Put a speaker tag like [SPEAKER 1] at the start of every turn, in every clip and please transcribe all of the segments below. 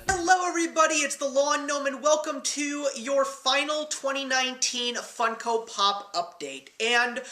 [SPEAKER 1] Hello everybody, it's the Lawn Gnome and welcome to your final 2019 Funko Pop update. And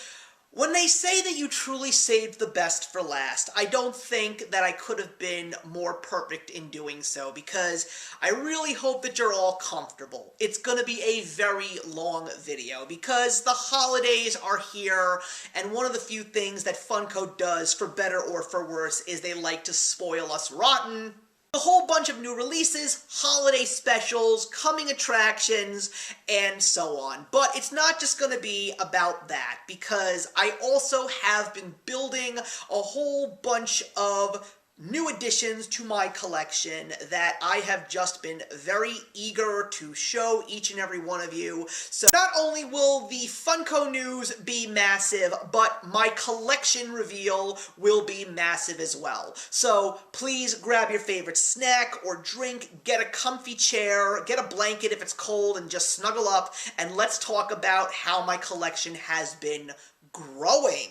[SPEAKER 1] when they say that you truly saved the best for last, I don't think that I could have been more perfect in doing so, because I really hope that you're all comfortable. It's going to be a very long video, because the holidays are here, and one of the few things that Funko does, for better or for worse, is they like to spoil us rotten. A whole bunch of new releases, holiday specials, coming attractions, and so on. But it's not just going to be about that, because I also have been building a whole bunch of new additions to my collection that I have just been very eager to show each and every one of you. So not only will the Funko news be massive, but my collection reveal will be massive as well. So please grab your favorite snack or drink, get a comfy chair, get a blanket if it's cold, and just snuggle up, and let's talk about how my collection has been growing.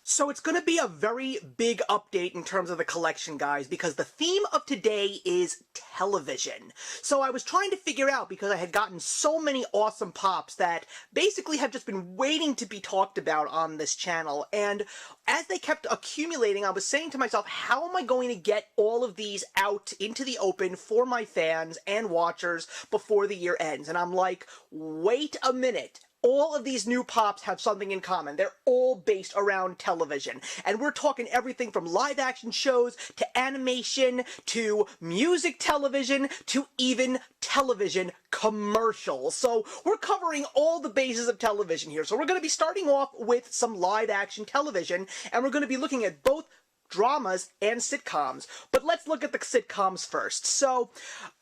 [SPEAKER 1] So it's going to be a very big update in terms of the collection, guys, because the theme of today is television. So I was trying to figure out, because I had gotten so many awesome pops that basically have just been waiting to be talked about on this channel, and as they kept accumulating, I was saying to myself, how am I going to get all of these out into the open for my fans and watchers before the year ends? And I'm like, wait a minute. All of these new pops have something in common. They're all based around television. And we're talking everything from live action shows, to animation, to music television, to even television commercials. So we're covering all the bases of television here. So we're going to be starting off with some live action television, and we're going to be looking at both dramas and sitcoms. But let's look at the sitcoms first. So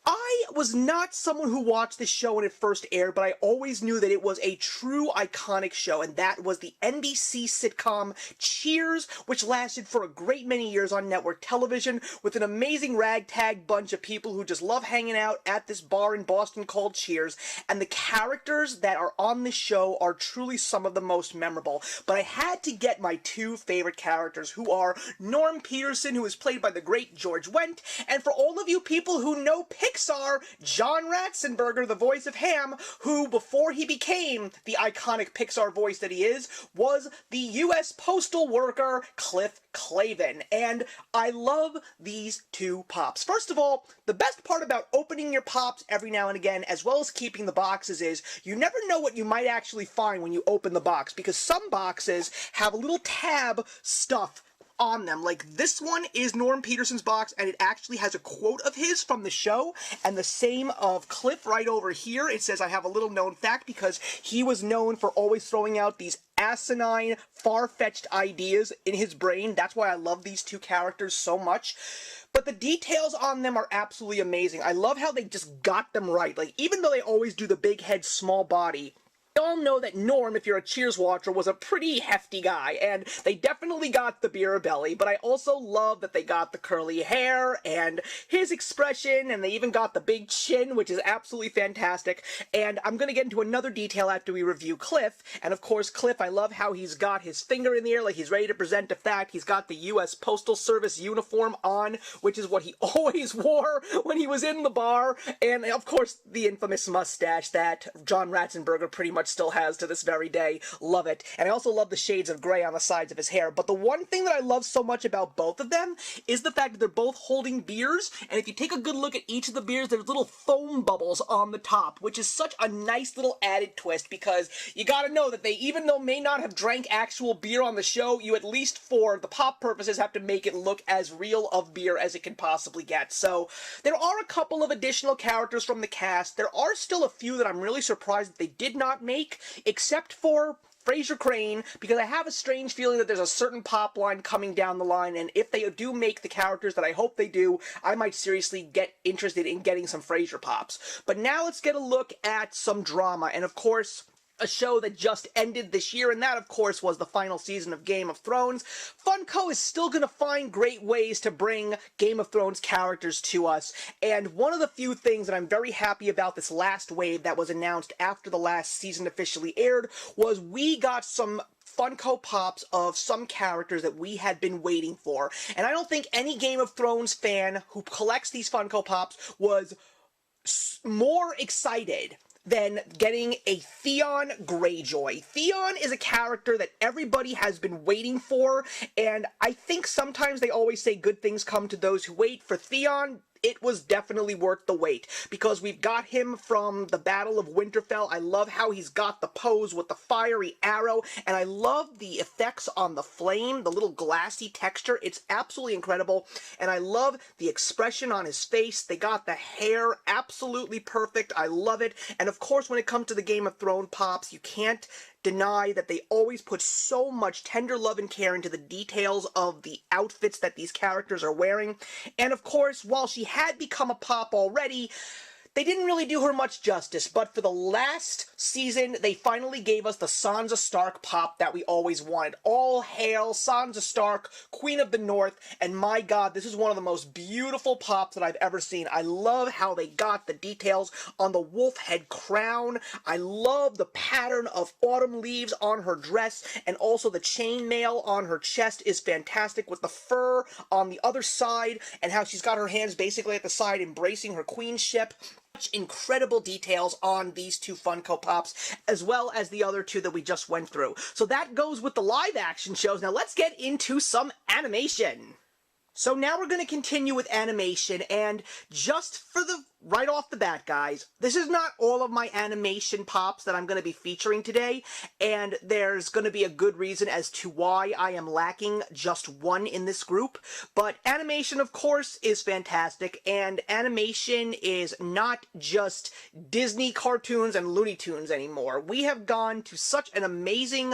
[SPEAKER 1] I was not someone who watched this show when it first aired, but I always knew that it was a true iconic show, and that was the NBC sitcom Cheers, which lasted for a great many years on network television, with an amazing ragtag bunch of people who just love hanging out at this bar in Boston called Cheers, and the characters that are on this show are truly some of the most memorable. But I had to get my two favorite characters, who are Norm Peterson, who is played by the great George Wendt, and for all of you people who know Pixar, John Ratzenberger, the voice of Ham, who, before he became the iconic Pixar voice that he is, was the U.S. postal worker Cliff Clavin. And I love these two pops. First of all, the best part about opening your pops every now and again, as well as keeping the boxes, is you never know what you might actually find when you open the box, because some boxes have a little tab stuff on them. Like this one is Norm Peterson's box, and it actually has a quote of his from the show, and the same of Cliff right over here. It says, I have a little known fact, because he was known for always throwing out these asinine, far-fetched ideas in his brain. That's why I love these two characters so much. But the details on them are absolutely amazing. I love how they just got them right. Like, even though they always do the big head, small body, we all know that Norm, if you're a Cheers watcher, was a pretty hefty guy, and they definitely got the beer belly, but I also love that they got the curly hair, and his expression, and they even got the big chin, which is absolutely fantastic. And I'm going to get into another detail after we review Cliff, and of course Cliff, I love how he's got his finger in the air like he's ready to present a fact. He's got the U.S. Postal Service uniform on, which is what he always wore when he was in the bar, and of course the infamous mustache that John Ratzenberger pretty much still has to this very day. Love it. And I also love the shades of gray on the sides of his hair. But the one thing that I love so much about both of them is the fact that they're both holding beers, and if you take a good look at each of the beers, there's little foam bubbles on the top, which is such a nice little added twist, because you gotta know that they, even though may not have drank actual beer on the show, you at least for the pop purposes have to make it look as real of beer as it can possibly get. So there are a couple of additional characters from the cast. There are still a few that I'm really surprised that they did not make, except for Fraser Crane, because I have a strange feeling that there's a certain pop line coming down the line, and if they do make the characters that I hope they do, I might seriously get interested in getting some Fraser pops. But now let's get a look at some drama, and of course, a show that just ended this year, and that, of course, was the final season of Game of Thrones. Funko is still going to find great ways to bring Game of Thrones characters to us, and one of the few things that I'm very happy about this last wave that was announced after the last season officially aired was we got some Funko Pops of some characters that we had been waiting for. And I don't think any Game of Thrones fan who collects these Funko Pops was more excited than getting a Theon Greyjoy. Theon is a character that everybody has been waiting for, and I think sometimes they always say good things come to those who wait. For Theon, it was definitely worth the wait, because we've got him from the Battle of Winterfell. I love how he's got the pose with the fiery arrow, and I love the effects on the flame, the little glassy texture. It's absolutely incredible, and I love the expression on his face. They got the hair absolutely perfect. I love it, and of course, when it comes to the Game of Thrones pops, you can't deny that they always put so much tender love and care into the details of the outfits that these characters are wearing. And of course, while she had become a pop already, they didn't really do her much justice, but for the last season, they finally gave us the Sansa Stark pop that we always wanted. All hail Sansa Stark, Queen of the North, and my god, this is one of the most beautiful pops that I've ever seen. I love how they got the details on the wolf head crown. I love the pattern of autumn leaves on her dress, and also the chainmail on her chest is fantastic with the fur on the other side, and how she's got her hands basically at the side embracing her queenship. Incredible details on these two Funko Pops, as well as the other two that we just went through. So that goes with the live action shows. Now let's get into some animation. So now we're going to continue with animation, and just for the right off the bat, guys, this is not all of my animation pops that I'm going to be featuring today, and there's going to be a good reason as to why I am lacking just one in this group. But animation, of course, is fantastic, and animation is not just Disney cartoons and Looney Tunes anymore. We have gone to such an amazing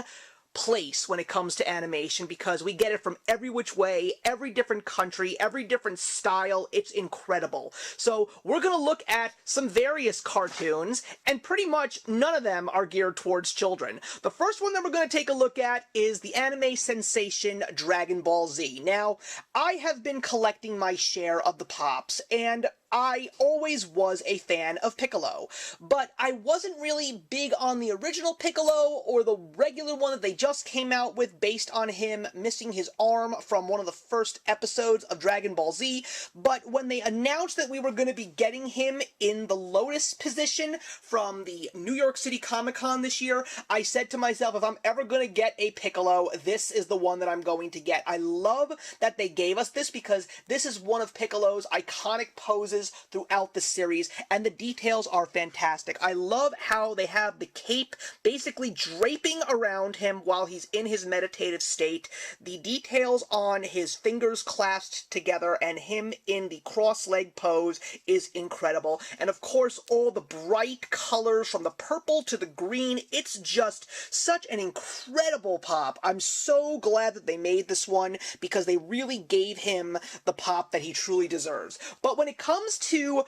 [SPEAKER 1] place when it comes to animation, because we get it from every which way, every different country, every different style. It's incredible. So we're gonna look at some various cartoons, and pretty much none of them are geared towards children. The first one that we're gonna take a look at is the anime sensation Dragon Ball Z. Now, I have been collecting my share of the pops, and I always was a fan of Piccolo, but I wasn't really big on the original Piccolo or the regular one that they just came out with based on him missing his arm from one of the first episodes of Dragon Ball Z. But when they announced that we were going to be getting him in the Lotus position from the New York City Comic-Con this year, I said to myself, if I'm ever going to get a Piccolo, this is the one that I'm going to get. I love that they gave us this, because this is one of Piccolo's iconic poses throughout the series, and the details are fantastic. I love how they have the cape basically draping around him while he's in his meditative state. The details on his fingers clasped together and him in the cross-leg pose is incredible. And of course, all the bright colors from the purple to the green, it's just such an incredible pop. I'm so glad that they made this one, because they really gave him the pop that he truly deserves. But when it comes to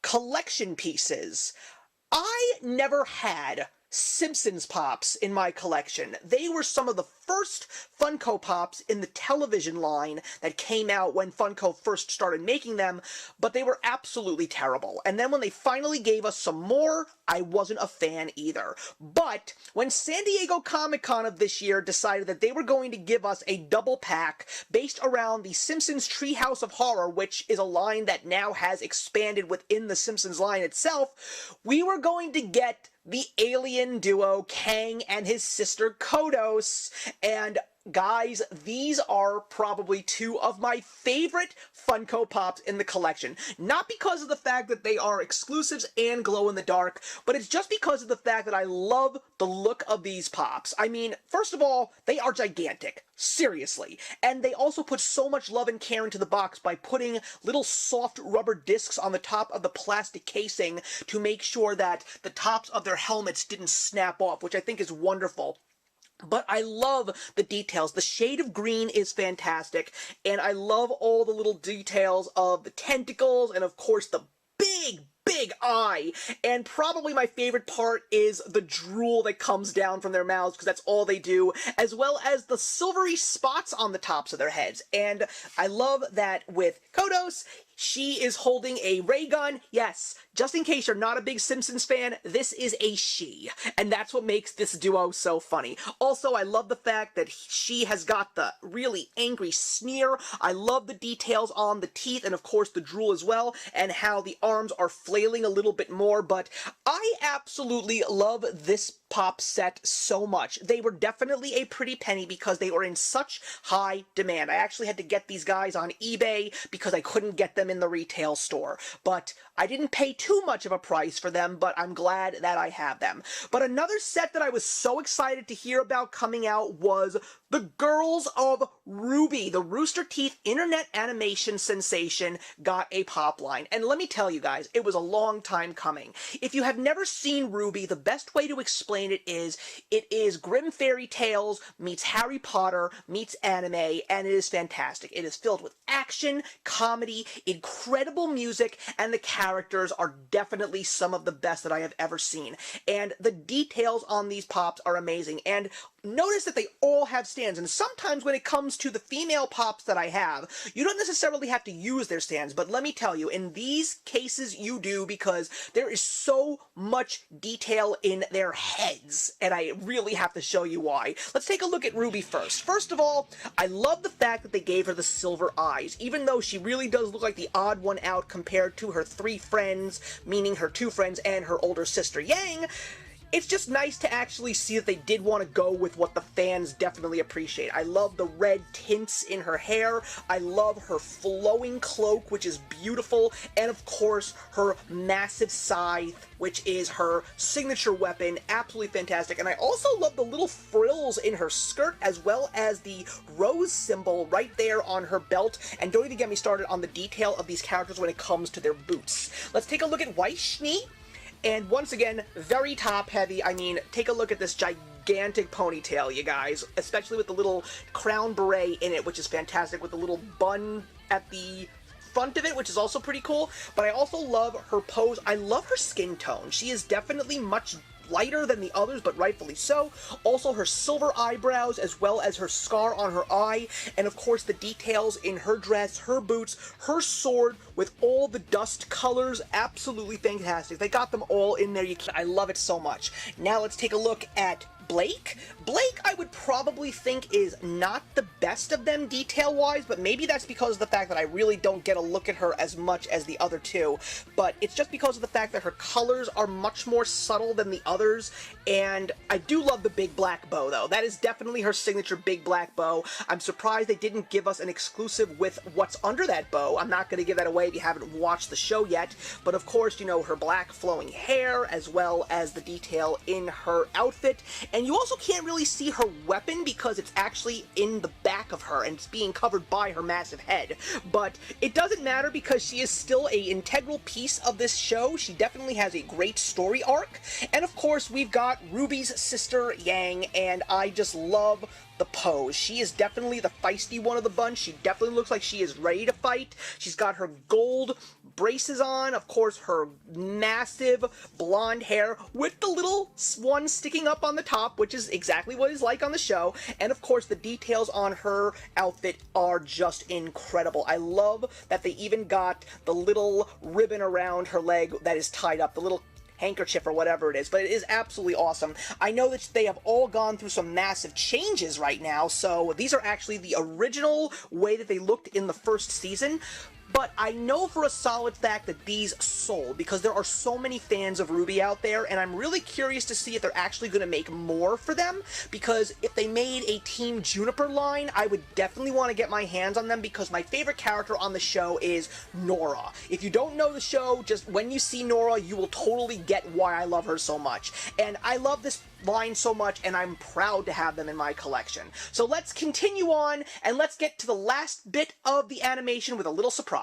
[SPEAKER 1] collection pieces, I never had Simpsons pops in my collection. They were some of the first Funko Pops in the television line that came out when Funko first started making them, but they were absolutely terrible. And then when they finally gave us some more, I wasn't a fan either. But when San Diego Comic-Con of this year decided that they were going to give us a double pack based around the Simpsons Treehouse of Horror, which is a line that now has expanded within the Simpsons line itself, we were going to get the alien duo Kang and his sister Kodos. And guys, these are probably two of my favorite Funko Pops in the collection. Not because of the fact that they are exclusives and glow-in-the-dark, but it's just because of the fact that I love the look of these Pops. I mean, first of all, they are gigantic. Seriously. And they also put so much love and care into the box by putting little soft rubber discs on the top of the plastic casing to make sure that the tops of their helmets didn't snap off, which I think is wonderful. But I love the details. The shade of green is fantastic, and I love all the little details of the tentacles, and of course the big eye. And probably my favorite part is the drool that comes down from their mouths, because that's all they do, as well as the silvery spots on the tops of their heads. And I love that with Kodos, She is holding a ray gun. Yes, just in case you're not a big Simpsons fan, this is a she. And that's what makes this duo so funny. Also, I love the fact that she has got the really angry sneer. I love the details on the teeth and, of course, the drool as well, and how the arms are flailing a little bit more. But I absolutely love this Pop set so much. They were definitely a pretty penny because they were in such high demand. I actually had to get these guys on eBay because I couldn't get them in the retail store. But I didn't pay too much of a price for them, but I'm glad that I have them. But another set that I was so excited to hear about coming out was the Girls of Ruby. The Rooster Teeth internet animation sensation got a pop line. And let me tell you guys, it was a long time coming. If you have never seen Ruby, the best way to explain it is Grimm Fairy Tales meets Harry Potter meets anime, and it is fantastic. It is filled with action, comedy, incredible music, and the characters are definitely some of the best that I have ever seen. And the details on these pops are amazing. And notice that they all have stands, and sometimes when it comes to the female pops that I have, you don't necessarily have to use their stands, but let me tell you, in these cases you do, because there is so much detail in their heads, and I really have to show you why. Let's take a look at Ruby first. First of all, I love the fact that they gave her the silver eyes, even though she really does look like the odd one out compared to her three friends, meaning her two friends and her older sister Yang. It's just nice to actually see that they did want to go with what the fans definitely appreciate. I love the red tints in her hair. I love her flowing cloak, which is beautiful. And of course, her massive scythe, which is her signature weapon. Absolutely fantastic. And I also love the little frills in her skirt, as well as the rose symbol right there on her belt. And don't even get me started on the detail of these characters when it comes to their boots. Let's take a look at Weiss Schnee. And once again, very top-heavy. I mean, take a look at this gigantic ponytail, you guys. Especially with the little crown beret in it, which is fantastic, with the little bun at the front of it, which is also pretty cool. But I also love her pose. I love her skin tone. She is definitely much lighter than the others, but rightfully so. Also, her silver eyebrows, as well as her scar on her eye, and of course the details in her dress, her boots, her sword, with all the dust colors. Absolutely fantastic. They got them all in there. I love it so much. Now let's take a look at Blake. Blake, I would probably think, is not the best of them detail-wise, but maybe that's because of the fact that I really don't get a look at her as much as the other two. But it's just because of the fact that her colors are much more subtle than the others, and I do love the big black bow, though. That is definitely her signature big black bow. I'm surprised they didn't give us an exclusive with what's under that bow. I'm not going to give that away if you haven't watched the show yet, but of course, you know, her black flowing hair, as well as the detail in her outfit. And you also can't really see her weapon because it's actually in the back of her and it's being covered by her massive head. But it doesn't matter because she is still an integral piece of this show. She definitely has a great story arc. And of course, we've got Ruby's sister, Yang, and I just love the pose. She is definitely the feisty one of the bunch. She definitely looks like she is ready to fight. She's got her gold braces on, of course her massive blonde hair with the little one sticking up on the top, which is exactly what it's like on the show, and of course the details on her outfit are just incredible. I love that they even got the little ribbon around her leg that is tied up, the little handkerchief or whatever it is, but it is absolutely awesome. I know that they have all gone through some massive changes right now, so these are actually the original way that they looked in the first season. But I know for a solid fact that these sold, because there are so many fans of Ruby out there, and I'm really curious to see if they're actually going to make more for them, because if they made a Team Juniper line, I would definitely want to get my hands on them, because my favorite character on the show is Nora. If you don't know the show, just when you see Nora, you will totally get why I love her so much. And I love this line so much, and I'm proud to have them in my collection. So let's continue on, and let's get to the last bit of the animation with a little surprise.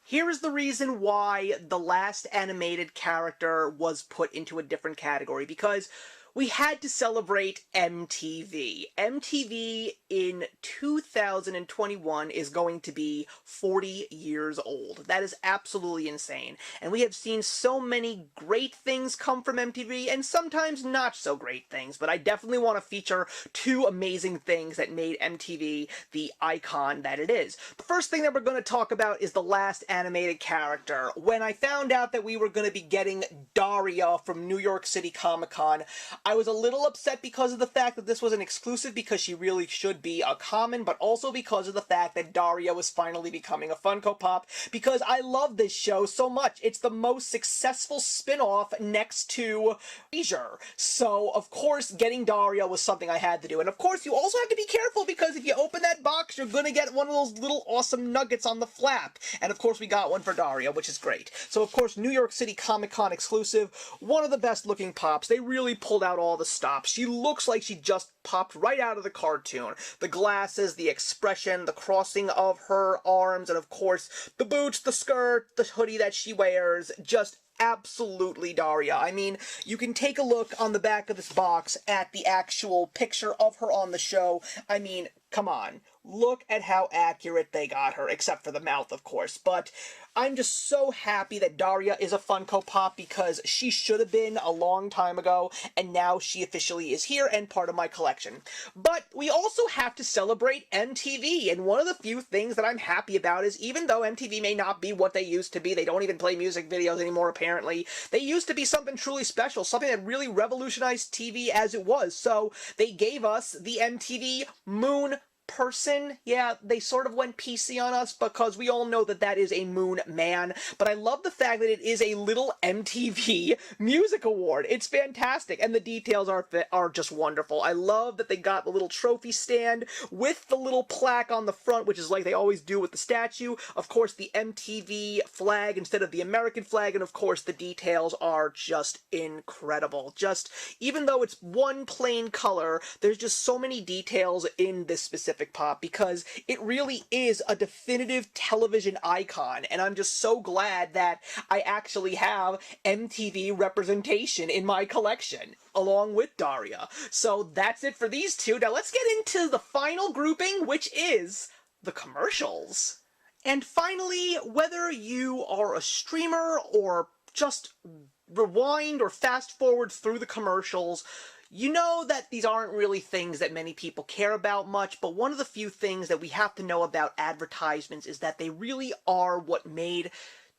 [SPEAKER 1] Here is the reason why the last animated character was put into a different category, because we had to celebrate MTV. MTV in 2021 is going to be 40 years old. That is absolutely insane. And we have seen so many great things come from MTV, and sometimes not so great things, but I definitely want to feature two amazing things that made MTV the icon that it is. The first thing that we're going to talk about is the last animated character. When I found out that we were going to be getting Daria from New York City Comic Con, I was a little upset because of the fact that this was an exclusive, because she really should be a common, but also because of the fact that Daria was finally becoming a Funko Pop, because I love this show so much. It's the most successful spin-off next to Leisure. So, of course, getting Daria was something I had to do. And of course, you also have to be careful, because if you open that box, you're gonna get one of those little awesome nuggets on the flap. And of course, we got one for Daria, which is great. So, of course, New York City Comic Con exclusive, one of the best looking pops. They really pulled out all the stops. She looks like she just popped right out of the cartoon. The glasses, the expression, the crossing of her arms, and of course, the boots, the skirt, the hoodie that she wears, just absolutely Daria. I mean, you can take a look on the back of this box at the actual picture of her on the show. I mean, come on. Look at how accurate they got her, except for the mouth, of course. But I'm just so happy that Daria is a Funko Pop, because she should have been a long time ago, and now she officially is here and part of my collection. But we also have to celebrate MTV, and one of the few things that I'm happy about is, even though MTV may not be what they used to be, they don't even play music videos anymore apparently, they used to be something truly special, something that really revolutionized TV as it was. So they gave us the MTV Moon person. Yeah, they sort of went PC on us, because we all know that that is a Moon Man, but I love the fact that it is a little MTV Music Award. It's fantastic, and the details are just wonderful. I love that they got the little trophy stand with the little plaque on the front, which is like they always do with the statue. Of course, the MTV flag instead of the American flag, and of course, the details are just incredible. Just, even though it's one plain color, there's just so many details in this specific pop, because it really is a definitive television icon, and I'm just so glad that I actually have MTV representation in my collection, along with Daria. So that's it for these two. Now let's get into the final grouping, which is the commercials. And finally, whether you are a streamer or just rewind or fast forward through the commercials, you know that these aren't really things that many people care about much, but one of the few things that we have to know about advertisements is that they really are what made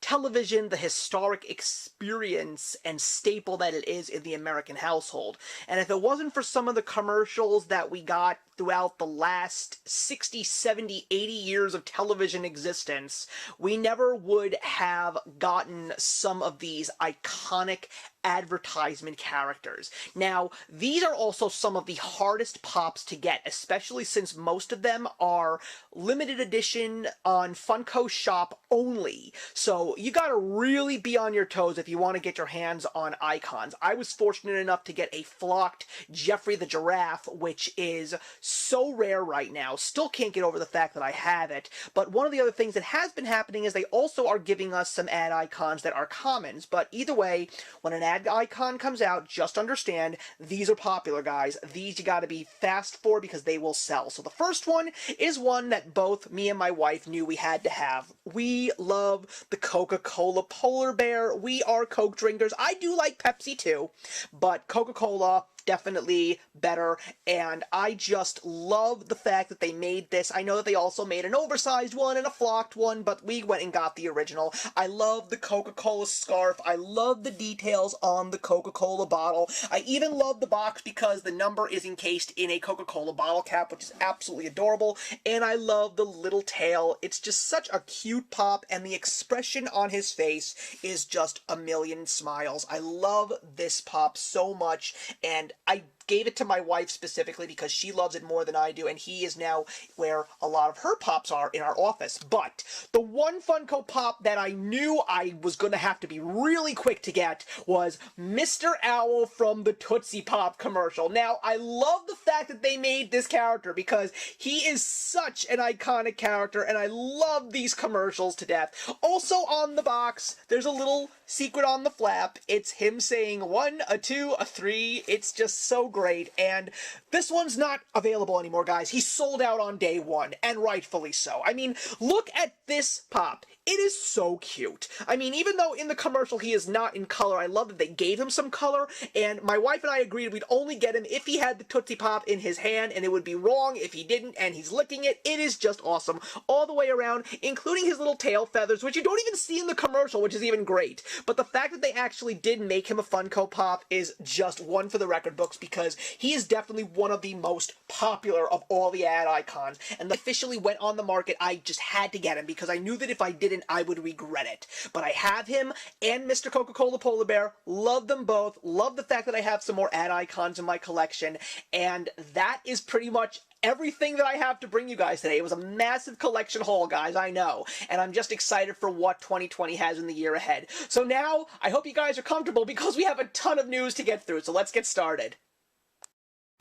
[SPEAKER 1] television the historic experience and staple that it is in the American household. And if it wasn't for some of the commercials that we got throughout the last 60, 70, 80 years of television existence, we never would have gotten some of these iconic advertisement characters. Now, these are also some of the hardest pops to get, especially since most of them are limited edition on Funko Shop only. So you gotta really be on your toes if you want to get your hands on icons. I was fortunate enough to get a flocked Jeffrey the Giraffe, which is so rare right now. Still can't get over the fact that I have it. But one of the other things that has been happening is they also are giving us some ad icons that are commons. But either way, when an ad icon comes out, just understand these are popular, guys. These you gotta be fast for, because they will sell. So the first one is one that both me and my wife knew we had to have. We love the Coca-Cola Polar Bear. We are Coke drinkers. I do like Pepsi too, but Coca-Cola definitely better, and I just love the fact that they made this. I know that they also made an oversized one and a flocked one, but we went and got the original. I love the Coca-Cola scarf. I love the details on the Coca-Cola bottle. I even love the box because the number is encased in a Coca-Cola bottle cap, which is absolutely adorable, and I love the little tail. It's just such a cute pop, and the expression on his face is just a million smiles. I love this pop so much, and I gave it to my wife specifically because she loves it more than I do, and he is now where a lot of her Pops are in our office. But the one Funko Pop that I knew I was going to have to be really quick to get was Mr. Owl from the Tootsie Pop commercial. Now, I love the fact that they made this character because he is such an iconic character, and I love these commercials to death. Also on the box, there's a little secret on the flap. It's him saying 1, a 2, a 3. It's just so great, and this one's not available anymore, guys. He sold out on day one, and rightfully so. I mean, look at this Pop. It is so cute. I mean, even though in the commercial he is not in color, I love that they gave him some color, and my wife and I agreed we'd only get him if he had the Tootsie Pop in his hand, and it would be wrong if he didn't, and he's licking it. It is just awesome all the way around, including his little tail feathers, which you don't even see in the commercial, which is even great. But the fact that they actually did make him a Funko Pop is just one for the record books, because he is definitely one of the most popular of all the ad icons, and they officially went on the market. I just had to get him because I knew that if I didn't, I would regret it. But I have him and Mr. Coca-Cola Polar Bear. Love them both. Love the fact that I have some more ad icons in my collection, and that is pretty much everything that I have to bring you guys today. It was a massive collection haul, guys, I know, and I'm just excited for what 2020 has in the year ahead. So now, I hope you guys are comfortable because we have a ton of news to get through, so let's get started.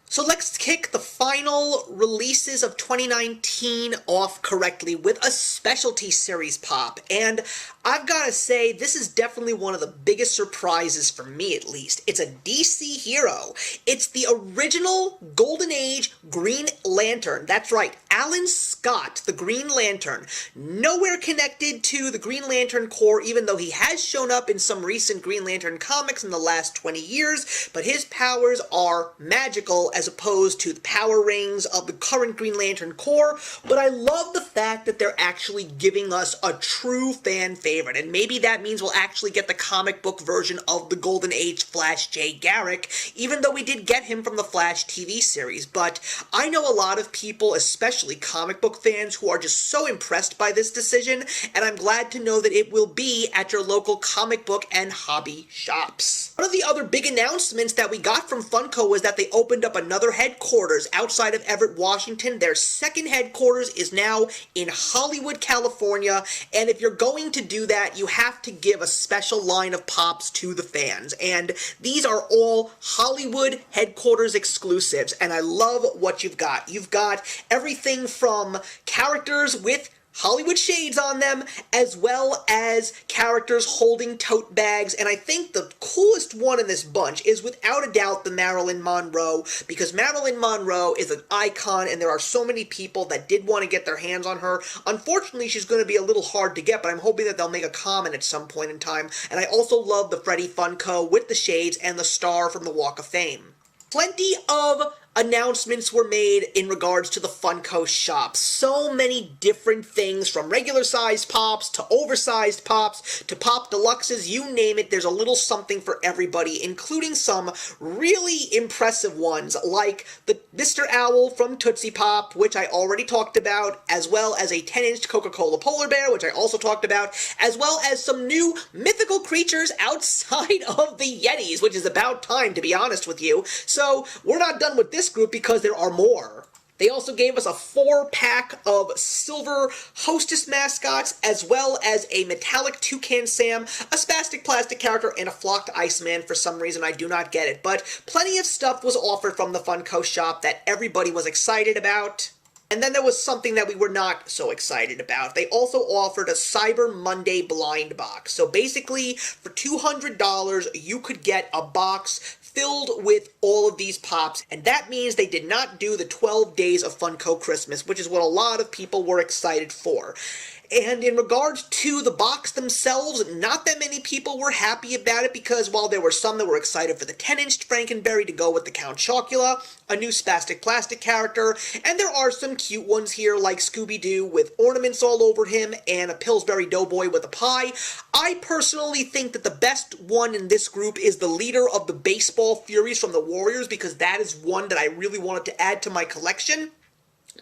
[SPEAKER 1] So let's kick the final releases of 2019 off correctly with a specialty series pop. And I've got to say, this is definitely one of the biggest surprises for me, at least. It's a DC hero. It's the original Golden Age Green Lantern. That's right, Alan Scott, the Green Lantern. Nowhere connected to the Green Lantern Corps, even though he has shown up in some recent Green Lantern comics in the last 20 years, but his powers are magical as opposed to the power rings of the current Green Lantern Corps. But I love the fact that they're actually giving us a true fan favorite, and maybe that means we'll actually get the comic book version of the Golden Age Flash J. Garrick, even though we did get him from the Flash TV series. But I know a lot of people, especially comic book fans, who are just so impressed by this decision, and I'm glad to know that it will be at your local comic book and hobby shops. One of the other big announcements that we got from Funko was that they opened up another headquarters outside of Everett, Washington. Their second headquarters is now in Hollywood, California, and if you're going to do that, you have to give a special line of pops to the fans, and these are all Hollywood headquarters exclusives, and I love what you've got. You've got everything from characters with Hollywood shades on them, as well as characters holding tote bags, and I think the coolest one in this bunch is without a doubt the Marilyn Monroe, because Marilyn Monroe is an icon, and there are so many people that did want to get their hands on her. Unfortunately, she's going to be a little hard to get, but I'm hoping that they'll make a comment at some point in time, and I also love the Freddy Funko with the shades and the star from the Walk of Fame. Plenty of announcements were made in regards to the Funko shop. So many different things, from regular-sized pops to oversized pops to pop deluxes, you name it, there's a little something for everybody, including some really impressive ones, like the Mr. Owl from Tootsie Pop, which I already talked about, as well as a 10-inch Coca-Cola Polar Bear, which I also talked about, as well as some new mythical creatures outside of the Yetis, which is about time, to be honest with you. So, we're not done with this group because there are more. They also gave us a 4-pack of silver hostess mascots, as well as a metallic Toucan Sam, a spastic plastic character, and a flocked Iceman. For some reason, I do not get it, but plenty of stuff was offered from the Funko shop that everybody was excited about. And then there was something that we were not so excited about. They also offered a Cyber Monday blind box. So basically, for $200, you could get a box filled with all of these pops, and that means they did not do the 12 days of Funko Christmas, which is what a lot of people were excited for. And in regards to the box themselves, not that many people were happy about it, because while there were some that were excited for the 10-inch Frankenberry to go with the Count Chocula, a new spastic plastic character, and there are some cute ones here like Scooby-Doo with ornaments all over him and a Pillsbury Doughboy with a pie. I personally think that the best one in this group is the leader of the Baseball Furies from the Warriors, because that is one that I really wanted to add to my collection.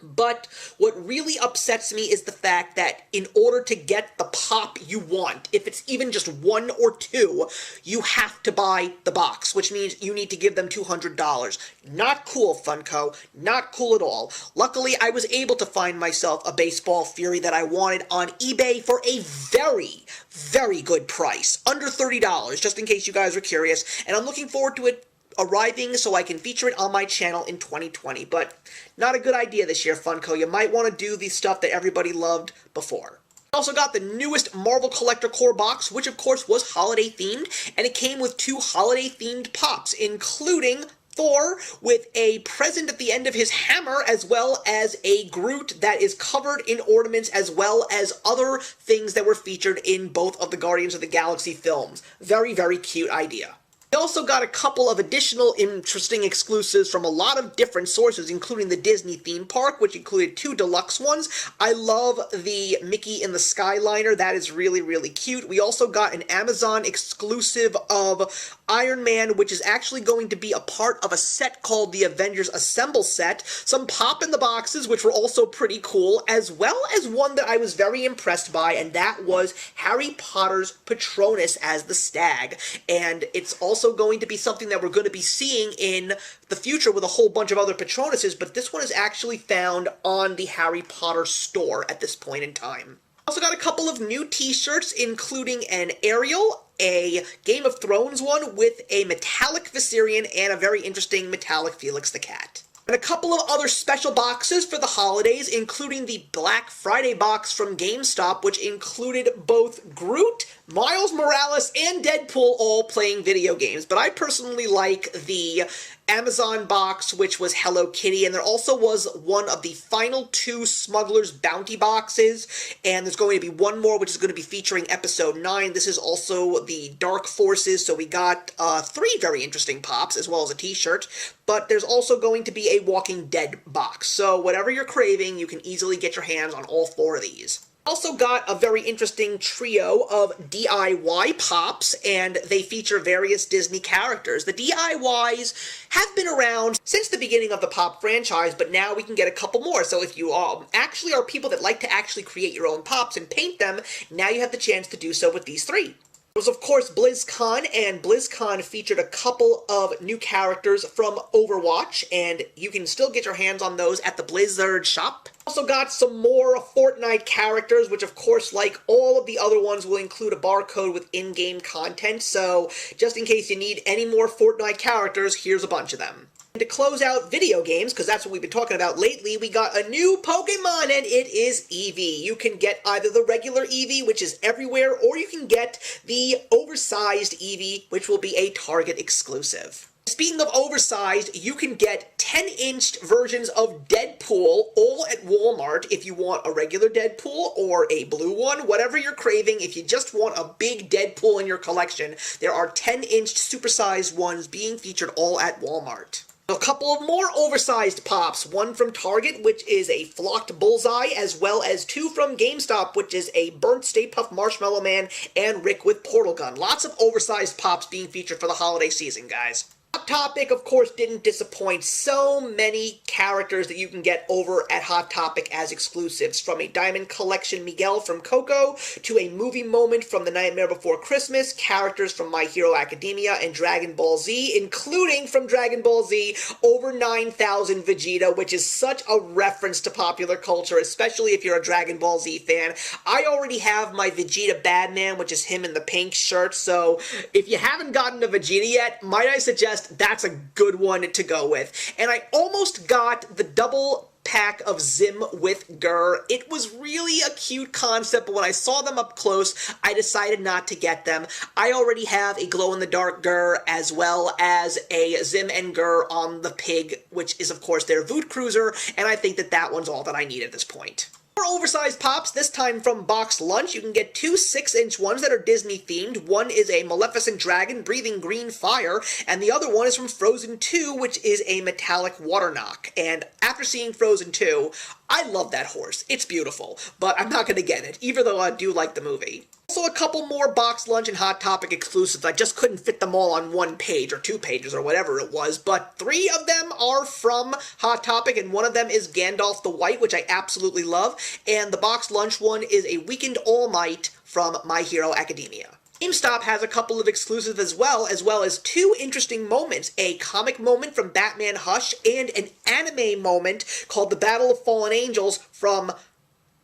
[SPEAKER 1] But what really upsets me is the fact that in order to get the pop you want, if it's even just one or two, you have to buy the box, which means you need to give them $200. Not cool, Funko. Not cool at all. Luckily, I was able to find myself a Baseball Fury that I wanted on eBay for a very, very good price. Under $30, just in case you guys were curious. And I'm looking forward to it arriving so I can feature it on my channel in 2020, but not a good idea this year, Funko. You might want to do the stuff that everybody loved before. Also got the newest Marvel Collector Core box, which of course was holiday themed, and it came with 2 holiday themed pops, including Thor with a present at the end of his hammer, as well as a Groot that is covered in ornaments, as well as other things that were featured in both of the Guardians of the Galaxy films. Very, very cute idea. We also got a couple of additional interesting exclusives from a lot of different sources, including the Disney theme park, which included 2 deluxe ones. I love the Mickey in the Skyliner. That is really, really cute. We also got an Amazon exclusive of Iron Man, which is actually going to be a part of a set called the Avengers Assemble set. Some pop in the boxes, which were also pretty cool, as well as one that I was very impressed by, and that was Harry Potter's Patronus as the stag. And it's also going to be something that we're going to be seeing in the future with a whole bunch of other Patronuses, but this one is actually found on the Harry Potter store at this point in time. Also got a couple of new t-shirts, including an Ariel, a Game of Thrones one with a metallic Viserion, and a very interesting metallic Felix the Cat. And a couple of other special boxes for the holidays, including the Black Friday box from GameStop, which included both Groot, Miles Morales, and Deadpool all playing video games. But I personally like the Amazon box, which was Hello Kitty, and there also was one of the final 2 Smuggler's Bounty boxes, and there's going to be one more, which is going to be featuring Episode 9. This is also the Dark Forces, so we got 3 very interesting pops, as well as a t-shirt, but there's also going to be a Walking Dead box, so whatever you're craving, you can easily get your hands on all 4 of these. Also got a very interesting trio of DIY pops, and they feature various Disney characters. The DIYs have been around since the beginning of the Pop franchise, but now we can get a couple more. So if you actually are people that like to actually create your own pops and paint them, now you have the chance to do so with these 3. It was, of course, BlizzCon, and BlizzCon featured a couple of new characters from Overwatch, and you can still get your hands on those at the Blizzard shop. Also got some more Fortnite characters, which, of course, like all of the other ones, will include a barcode with in-game content, so just in case you need any more Fortnite characters, here's a bunch of them. And to close out video games, because that's what we've been talking about lately, we got a new Pokemon, and it is Eevee. You can get either the regular Eevee, which is everywhere, or you can get the oversized Eevee, which will be a Target exclusive. Speaking of oversized, you can get 10-inch versions of Deadpool all at Walmart if you want a regular Deadpool or a blue one, whatever you're craving. If you just want a big Deadpool in your collection, there are 10-inch supersized ones being featured all at Walmart. A couple of more oversized pops, one from Target, which is a flocked bullseye, as well as 2 from GameStop, which is a burnt Stay Puft Marshmallow Man and Rick with Portal Gun. Lots of oversized pops being featured for the holiday season, guys. Hot Topic, of course, didn't disappoint. So many characters that you can get over at Hot Topic as exclusives, from a Diamond Collection Miguel from Coco, to a movie moment from The Nightmare Before Christmas, characters from My Hero Academia and Dragon Ball Z, including from Dragon Ball Z, over 9,000 Vegeta, which is such a reference to popular culture, especially if you're a Dragon Ball Z fan. I already have my Vegeta Badman, which is him in the pink shirt, so if you haven't gotten a Vegeta yet, might I suggest that's a good one to go with. And I almost got the double pack of Zim with Gur. It was really a cute concept, but when I saw them up close, I decided not to get them. I already have a glow-in-the-dark Gur, as well as a Zim and Gur on the Pig, which is, of course, their Voot Cruiser, and I think that that one's all that I need at this point. More oversized pops, this time from Box Lunch. You can get 2 6-inch ones that are Disney-themed. One is a Maleficent dragon breathing green fire, and the other one is from Frozen 2, which is a metallic water knock. And after seeing Frozen 2, I love that horse. It's beautiful, but I'm not going to get it, even though I do like the movie. Also, a couple more Box Lunch and Hot Topic exclusives. I just couldn't fit them all on one page or 2 pages or whatever it was, but 3 of them are from Hot Topic, and one of them is Gandalf the White, which I absolutely love, and the Box Lunch one is a Weekend All Might from My Hero Academia. GameStop has a couple of exclusives as well as 2 interesting moments, a comic moment from Batman Hush and an anime moment called The Battle of Fallen Angels from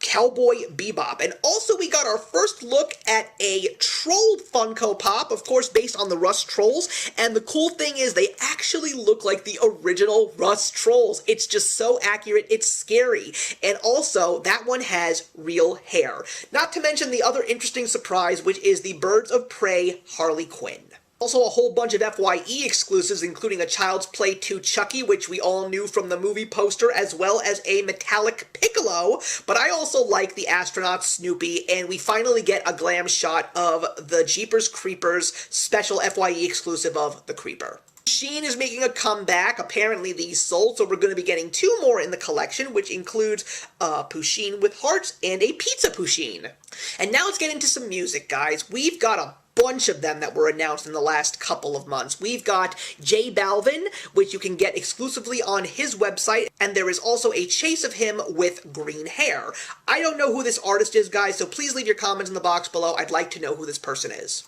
[SPEAKER 1] Cowboy Bebop. And also we got our first look at a troll Funko Pop, of course based on the Rust Trolls, and the cool thing is they actually look like the original Rust Trolls. It's just so accurate, it's scary. And also, that one has real hair. Not to mention the other interesting surprise, which is the Birds of Prey Harley Quinn. Also a whole bunch of FYE exclusives, including a Child's Play 2 Chucky, which we all knew from the movie poster, as well as a metallic Piccolo, but I also like the astronaut Snoopy, and we finally get a glam shot of the Jeepers Creepers special FYE exclusive of the Creeper. Pusheen is making a comeback. Apparently these sold, so we're going to be getting 2 more in the collection, which includes a Pusheen with hearts and a Pizza Pusheen. And now let's get into some music, guys. We've got a bunch of them that were announced in the last couple of months. We've got J Balvin, which you can get exclusively on his website, and there is also a chase of him with green hair. I don't know who this artist is, guys, so please leave your comments in the box below. I'd like to know who this person is.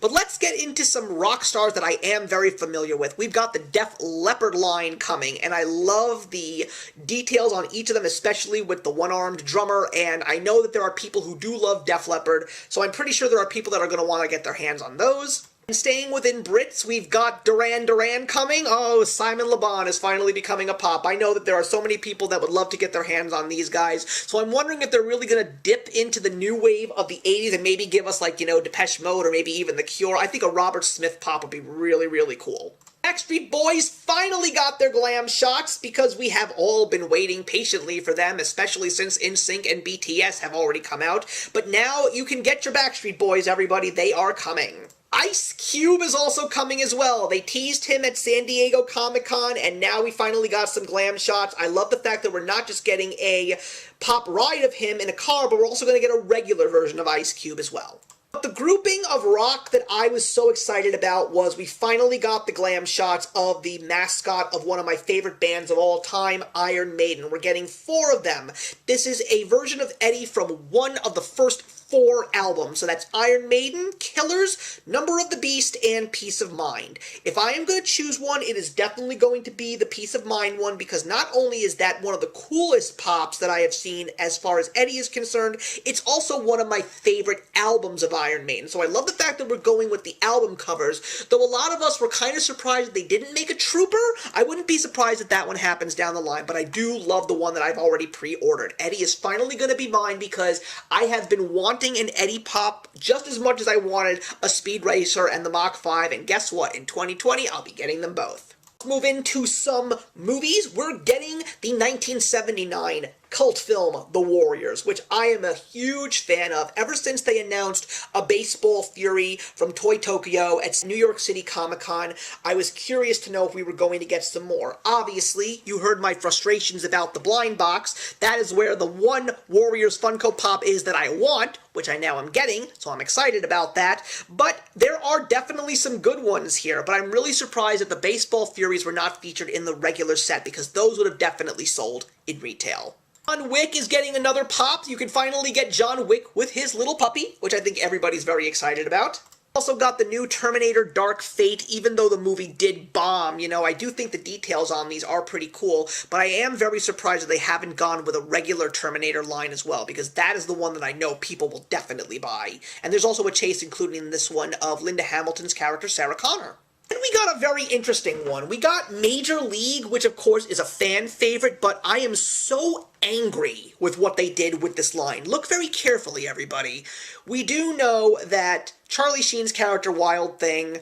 [SPEAKER 1] But let's get into some rock stars that I am very familiar with. We've got the Def Leppard line coming, and I love the details on each of them, especially with the one-armed drummer, and I know that there are people who do love Def Leppard, so I'm pretty sure there are people that are going to want to get their hands on those. And staying within Brits, we've got Duran Duran coming. Oh, Simon Le Bon is finally becoming a pop. I know that there are so many people that would love to get their hands on these guys, so I'm wondering if they're really going to dip into the new wave of the 80s and maybe give us, like, you know, Depeche Mode or maybe even The Cure. I think a Robert Smith pop would be really, really cool. Backstreet Boys finally got their glam shots because we have all been waiting patiently for them, especially since NSYNC and BTS have already come out. But now you can get your Backstreet Boys, everybody. They are coming. Ice Cube is also coming as well. They teased him at San Diego Comic-Con, and now we finally got some glam shots. I love the fact that we're not just getting a pop ride of him in a car, but we're also going to get a regular version of Ice Cube as well. But the grouping of rock that I was so excited about was we finally got the glam shots of the mascot of one of my favorite bands of all time, Iron Maiden. We're getting 4 of them. This is a version of Eddie from one of the first 4 albums. So that's Iron Maiden, Killers, Number of the Beast, and Peace of Mind. If I am going to choose one, it is definitely going to be the Peace of Mind one, because not only is that one of the coolest pops that I have seen as far as Eddie is concerned, it's also one of my favorite albums of Iron Maiden. So I love the fact that we're going with the album covers, though a lot of us were kind of surprised that they didn't make a Trooper. I wouldn't be surprised if that one happens down the line, but I do love the one that I've already pre-ordered. Eddie is finally going to be mine because I have been wanting an Eddie pop just as much as I wanted a Speed Racer and the Mach 5, and guess what? In 2020, I'll be getting them both. Let's move into some movies. We're getting the 1979 cult film, The Warriors, which I am a huge fan of. Ever since they announced a Baseball Fury from Toy Tokyo at New York City Comic-Con, I was curious to know if we were going to get some more. Obviously, you heard my frustrations about the blind box. That is where the one Warriors Funko Pop is that I want, which I now am getting, so I'm excited about that. But there are definitely some good ones here, but I'm really surprised that the Baseball Furies were not featured in the regular set, because those would have definitely sold in retail. John Wick is getting another pop. You can finally get John Wick with his little puppy, which I think everybody's very excited about. Also got the new Terminator Dark Fate. Even though the movie did bomb, you know, I do think the details on these are pretty cool, but I am very surprised that they haven't gone with a regular Terminator line as well, because that is the one that I know people will definitely buy. And there's also a chase included in this one of Linda Hamilton's character, Sarah Connor. Then we got a very interesting one. We got Major League, which of course is a fan favorite, but I am so angry with what they did with this line. Look very carefully, everybody. We do know that Charlie Sheen's character, Wild Thing,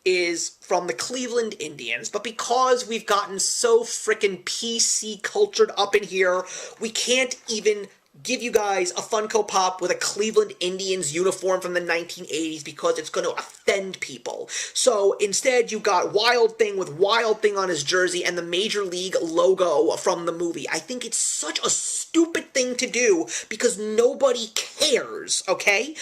[SPEAKER 1] is from the Cleveland Indians, but because we've gotten so frickin' PC cultured up in here, we can't even give you guys a Funko Pop with a Cleveland Indians uniform from the 1980s because it's going to offend people. So instead you got Wild Thing with Wild Thing on his jersey and the Major League logo from the movie. I think it's such a stupid thing to do because nobody cares, okay?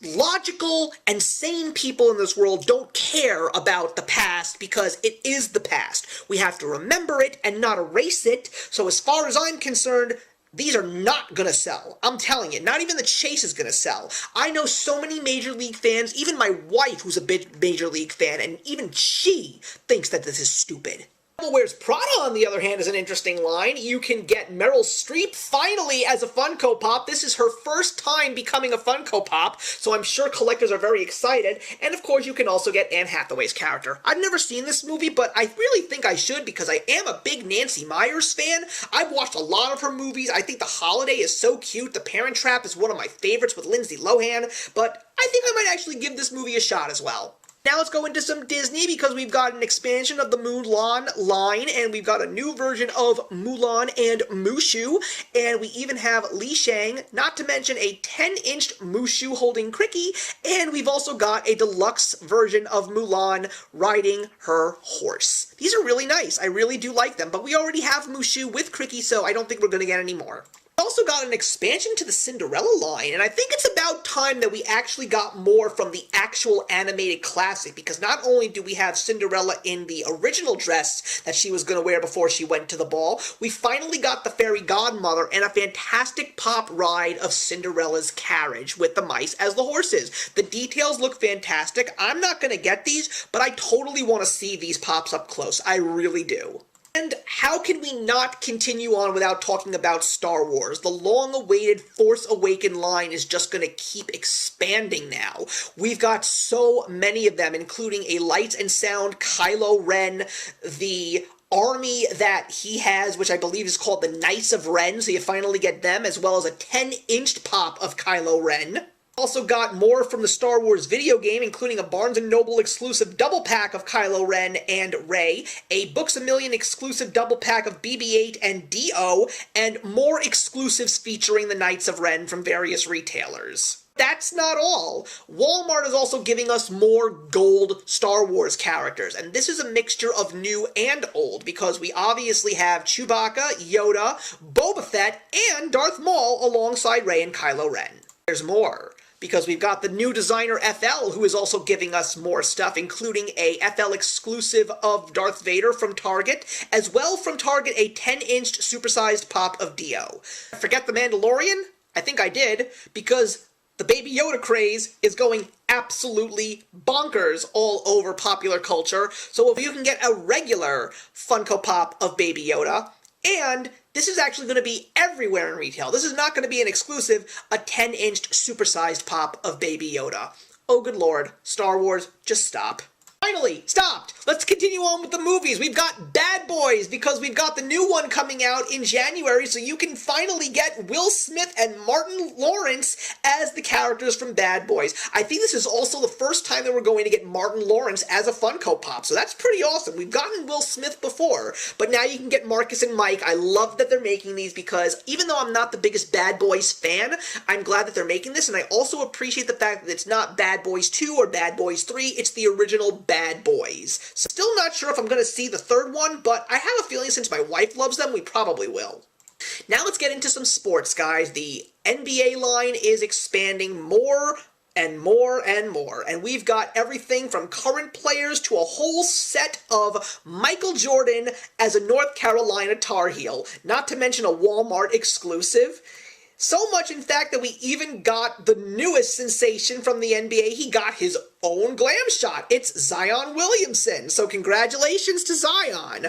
[SPEAKER 1] logical and sane people in this world don't care about the past because it is the past. We have to remember it and not erase it. So as far as I'm concerned, these are not gonna sell. I'm telling you, not even the Chase is gonna sell. I know so many Major League fans, even my wife who's a big Major League fan, and even she thinks that this is stupid. Devil Wears Prada, on the other hand, is an interesting line. You can get Meryl Streep finally as a Funko Pop. This is her first time becoming a Funko Pop, so I'm sure collectors are very excited. And of course, you can also get Anne Hathaway's character. I've never seen this movie, but I really think I should because I am a big Nancy Meyers fan. I've watched a lot of her movies. I think The Holiday is so cute. The Parent Trap is one of my favorites with Lindsay Lohan, but I think I might actually give this movie a shot as well. Now let's go into some Disney because we've got an expansion of the Mulan line, and we've got a new version of Mulan and Mushu, and we even have Li Shang, not to mention a 10-inch Mushu holding Cricky, and we've also got a deluxe version of Mulan riding her horse. These are really nice. I really do like them, but we already have Mushu with Cricky, so I don't think we're going to get any more. Also got an expansion to the Cinderella line, and I think it's about time that we actually got more from the actual animated classic, because not only do we have Cinderella in the original dress that she was going to wear before she went to the ball, we finally got the fairy godmother and a fantastic pop ride of Cinderella's carriage with the mice as the horses. The details look fantastic. I'm not going to get these, but I totally want to see these pops up close. I really do. And how can we not continue on without talking about Star Wars? The long-awaited Force Awakens line is just going to keep expanding now. We've got so many of them, including a Light and Sound Kylo Ren, the army that he has, which I believe is called the Knights of Ren, so you finally get them, as well as a 10-inch pop of Kylo Ren. Also got more from the Star Wars video game, including a Barnes & Noble exclusive double pack of Kylo Ren and Rey, a Books-A-Million exclusive double pack of BB-8 and D-O, and more exclusives featuring the Knights of Ren from various retailers. That's not all. Walmart is also giving us more gold Star Wars characters, and this is a mixture of new and old, because we obviously have Chewbacca, Yoda, Boba Fett, and Darth Maul alongside Rey and Kylo Ren. There's more, because we've got the new designer FL, who is also giving us more stuff, including a FL exclusive of Darth Vader from Target, as well from Target a 10-inch supersized pop of Dio. Forget the Mandalorian? I think I did, because the Baby Yoda craze is going absolutely bonkers all over popular culture, so if you can get a regular Funko Pop of Baby Yoda, and this is actually going to be everywhere in retail. This is not going to be an exclusive, a 10-inch supersized pop of Baby Yoda. Oh, good lord. Star Wars, just stop. Finally, stopped! Let's continue on with the movies. We've got Bad Boys, because we've got the new one coming out in January, so you can finally get Will Smith and Martin Lawrence as the characters from Bad Boys. I think this is also the first time that we're going to get Martin Lawrence as a Funko Pop, so that's pretty awesome. We've gotten Will Smith before, but now you can get Marcus and Mike. I love that they're making these, because even though I'm not the biggest Bad Boys fan, I'm glad that they're making this, and I also appreciate the fact that it's not Bad Boys 2 or Bad Boys 3, it's the original Bad Boys. So still not sure if I'm going to see the third one, but I have a feeling since my wife loves them, we probably will. Now let's get into some sports, guys. The NBA line is expanding more and more and more, and we've got everything from current players to a whole set of Michael Jordan as a North Carolina Tar Heel, not to mention a Walmart exclusive. So much, in fact, that we even got the newest sensation from the NBA. He got his own glam shot. It's Zion Williamson. So congratulations to Zion.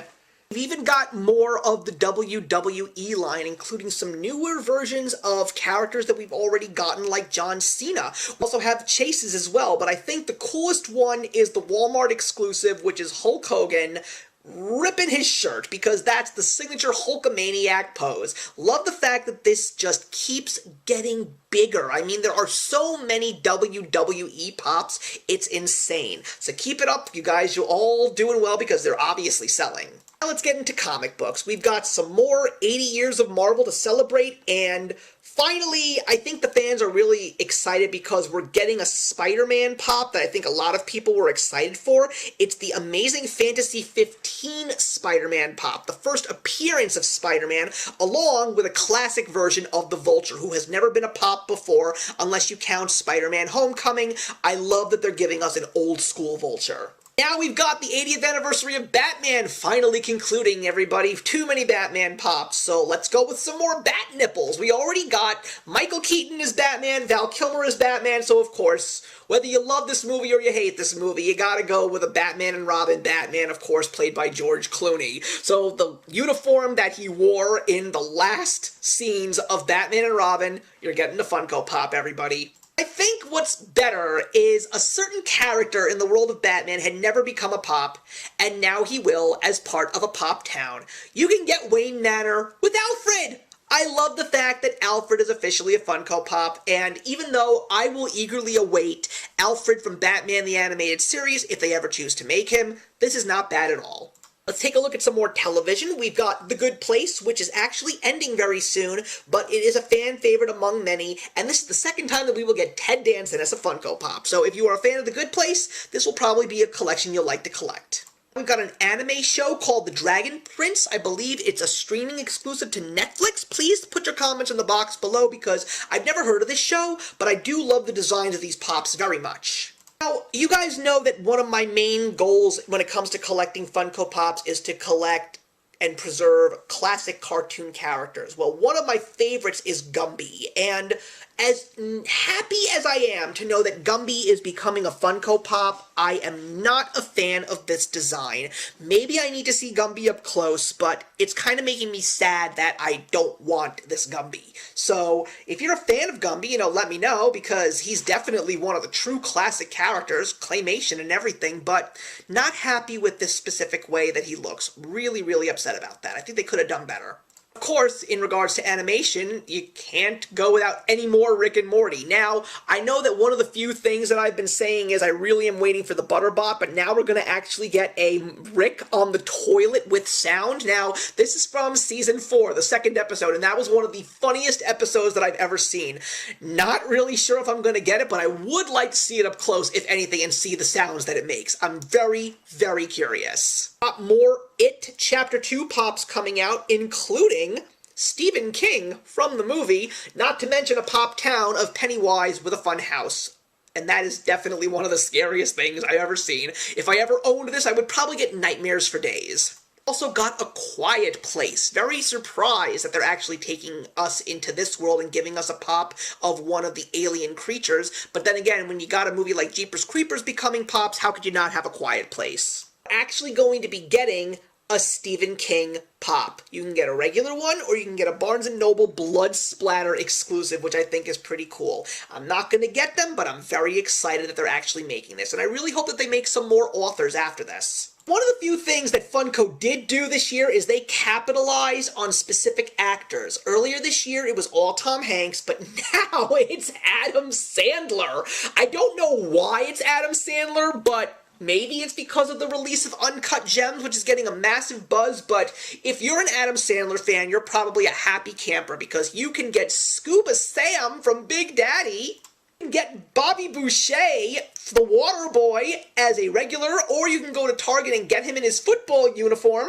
[SPEAKER 1] We've even got more of the WWE line, including some newer versions of characters that we've already gotten, like John Cena. We also have chases as well, but I think the coolest one is the Walmart exclusive, which is Hulk Hogan ripping his shirt, because that's the signature Hulkamaniac pose. Love the fact that this just keeps getting bigger. I mean, there are so many WWE pops, it's insane. So keep it up, you guys. You're all doing well, because they're obviously selling. Now let's get into comic books. We've got some more 80 years of Marvel to celebrate, and finally, I think the fans are really excited because we're getting a Spider-Man pop that I think a lot of people were excited for. It's the Amazing Fantasy 15 Spider-Man pop, the first appearance of Spider-Man, along with a classic version of the Vulture, who has never been a pop before, unless you count Spider-Man Homecoming. I love that they're giving us an old-school Vulture. Now we've got the 80th anniversary of Batman finally concluding, everybody. Too many Batman pops, so let's go with some more bat nipples. We already got Michael Keaton as Batman, Val Kilmer as Batman, so of course, whether you love this movie or you hate this movie, you gotta go with a Batman and Robin Batman, of course, played by George Clooney. So the uniform that he wore in the last scenes of Batman and Robin, you're getting the Funko Pop, everybody. I think what's better is a certain character in the world of Batman had never become a pop, and now he will as part of a pop town. You can get Wayne Manor with Alfred! I love the fact that Alfred is officially a Funko Pop, and even though I will eagerly await Alfred from Batman the Animated Series if they ever choose to make him, this is not bad at all. Let's take a look at some more television. We've got The Good Place, which is actually ending very soon, but it is a fan favorite among many, and this is the second time that we will get Ted Danson as a Funko Pop. So if you are a fan of The Good Place, this will probably be a collection you'll like to collect. We've got an anime show called The Dragon Prince. I believe it's a streaming exclusive to Netflix. Please put your comments in the box below because I've never heard of this show, but I do love the designs of these pops very much. Now, you guys know that one of my main goals when it comes to collecting Funko Pops is to collect and preserve classic cartoon characters. Well, one of my favorites is Gumby, and as happy as I am to know that Gumby is becoming a Funko Pop, I am not a fan of this design. Maybe I need to see Gumby up close, but it's kind of making me sad that I don't want this Gumby. So, if you're a fan of Gumby, let me know, because he's definitely one of the true classic characters, claymation and everything, but not happy with this specific way that he looks. Really, really upset about that. I think they could have done better. Of course, in regards to animation, you can't go without any more Rick and Morty. Now, I know that one of the few things that I've been saying is I really am waiting for the Butterbot, but now we're going to actually get a Rick on the toilet with sound. Now, this is from Season 4, the second episode, and that was one of the funniest episodes that I've ever seen. Not really sure if I'm going to get it, but I would like to see it up close, if anything, and see the sounds that it makes. I'm very, very curious. Got more It Chapter 2 pops coming out, including Stephen King from the movie, not to mention a pop town of Pennywise with a fun house. And that is definitely one of the scariest things I've ever seen. If I ever owned this, I would probably get nightmares for days. Also got A Quiet Place. Very surprised that they're actually taking us into this world and giving us a pop of one of the alien creatures. But then again, when you got a movie like Jeepers Creepers becoming pops, how could you not have A Quiet Place? Actually going to be getting a Stephen King pop. You can get a regular one, or you can get a Barnes & Noble Blood Splatter exclusive, which I think is pretty cool. I'm not going to get them, but I'm very excited that they're actually making this, and I really hope that they make some more authors after this. One of the few things that Funko did do this year is they capitalize on specific actors. Earlier this year, it was all Tom Hanks, but now it's Adam Sandler. I don't know why it's Adam Sandler, but maybe it's because of the release of Uncut Gems, which is getting a massive buzz, but if you're an Adam Sandler fan, you're probably a happy camper, because you can get Scuba Sam from Big Daddy, you can get Bobby Boucher, the Water Boy, as a regular, or you can go to Target and get him in his football uniform.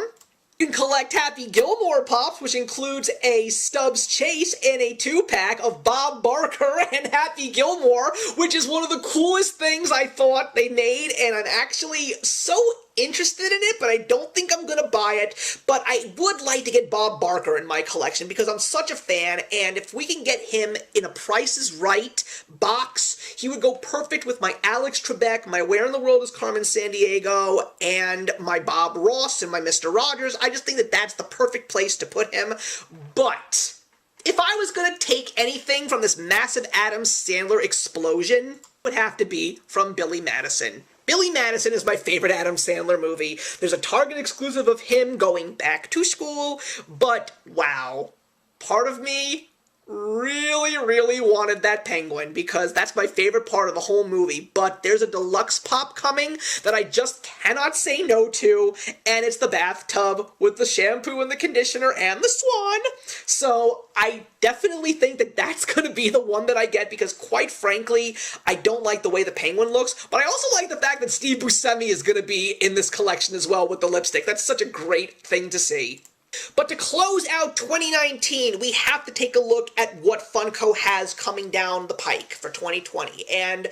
[SPEAKER 1] You can collect Happy Gilmore pops, which includes a Stubbs Chase and a 2-pack of Bob Barker and Happy Gilmore, which is one of the coolest things I thought they made, and I'm actually so interested in it, but I don't think I'm gonna buy it. But I would like to get Bob Barker in my collection because I'm such a fan, and if we can get him in a Price is Right box, he would go perfect with my Alex Trebek, my Where in the World is Carmen Sandiego, and my Bob Ross and my Mr. Rogers. I just think that that's the perfect place to put him. But if I was gonna take anything from this massive Adam Sandler explosion, it would have to be from Billy Madison. Billy Madison is my favorite Adam Sandler movie. There's a Target exclusive of him going back to school, but wow. Part of me really wanted that penguin because that's my favorite part of the whole movie, but there's a deluxe pop coming that I just cannot say no to, and it's the bathtub with the shampoo and the conditioner and the swan. So I definitely think that that's going to be the one that I get because, quite frankly, I don't like the way the penguin looks, but I also like the fact that Steve Buscemi is going to be in this collection as well with the lipstick. That's such a great thing to see. But to close out 2019, we have to take a look at what Funko has coming down the pike for 2020. And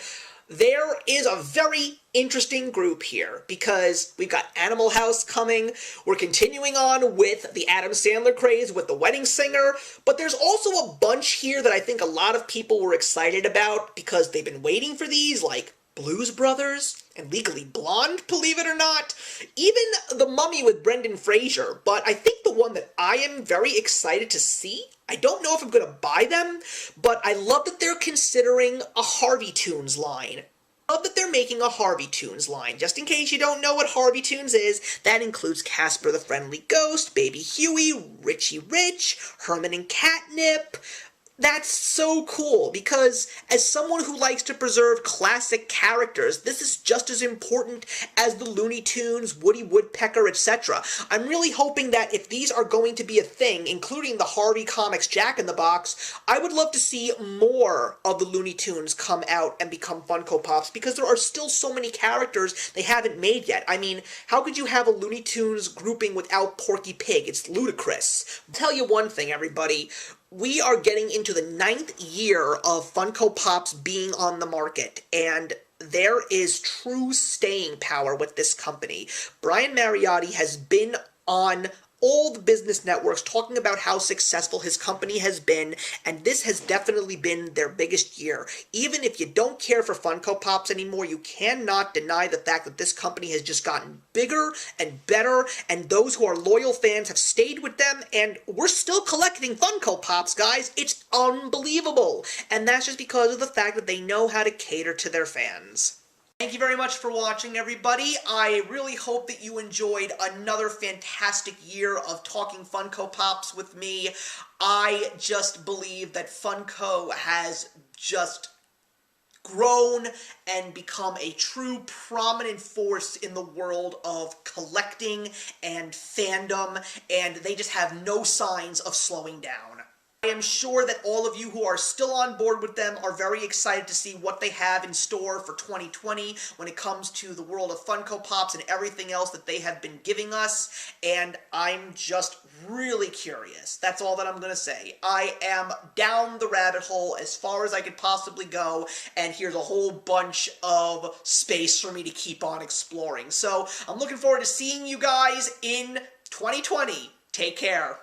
[SPEAKER 1] there is a very interesting group here because we've got Animal House coming, we're continuing on with the Adam Sandler craze with The Wedding Singer, but there's also a bunch here that I think a lot of people were excited about because they've been waiting for these, like Blues Brothers and Legally Blonde, believe it or not. Even The Mummy with Brendan Fraser. But I think the one that I am very excited to see, I don't know if I'm going to buy them, but I love that they're considering a Harvey Tunes line. I love that they're making a Harvey Tunes line. Just in case you don't know what Harvey Tunes is, that includes Casper the Friendly Ghost, Baby Huey, Richie Rich, Herman and Catnip. That's so cool, because as someone who likes to preserve classic characters, this is just as important as the Looney Tunes, Woody Woodpecker, etc. I'm really hoping that if these are going to be a thing, including the Harvey Comics Jack-in-the-Box, I would love to see more of the Looney Tunes come out and become Funko Pops, because there are still so many characters they haven't made yet. I mean, how could you have a Looney Tunes grouping without Porky Pig? It's ludicrous. I'll tell you one thing, everybody. We are getting into the 9th year of Funko Pops being on the market, and there is true staying power with this company. Brian Mariotti has been on all the business networks talking about how successful his company has been, and this has definitely been their biggest year. Even if you don't care for Funko Pops anymore, you cannot deny the fact that this company has just gotten bigger and better, and those who are loyal fans have stayed with them, and we're still collecting Funko Pops, guys. It's unbelievable. And that's just because of the fact that they know how to cater to their fans. Thank you very much for watching, everybody. I really hope that you enjoyed another fantastic year of talking Funko Pops with me. I just believe that Funko has just grown and become a true prominent force in the world of collecting and fandom, and they just have no signs of slowing down. I am sure that all of you who are still on board with them are very excited to see what they have in store for 2020 when it comes to the world of Funko Pops and everything else that they have been giving us, and I'm just really curious. That's all that I'm going to say. I am down the rabbit hole as far as I could possibly go, and here's a whole bunch of space for me to keep on exploring. So I'm looking forward to seeing you guys in 2020. Take care.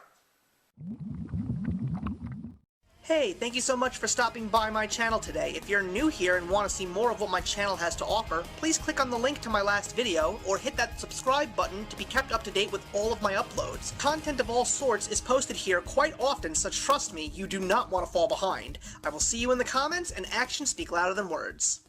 [SPEAKER 1] Hey, thank you so much for stopping by my channel today. If you're new here and want to see more of what my channel has to offer, please click on the link to my last video, or hit that subscribe button to be kept up to date with all of my uploads. Content of all sorts is posted here quite often, so trust me, you do not want to fall behind. I will see you in the comments, and actions speak louder than words.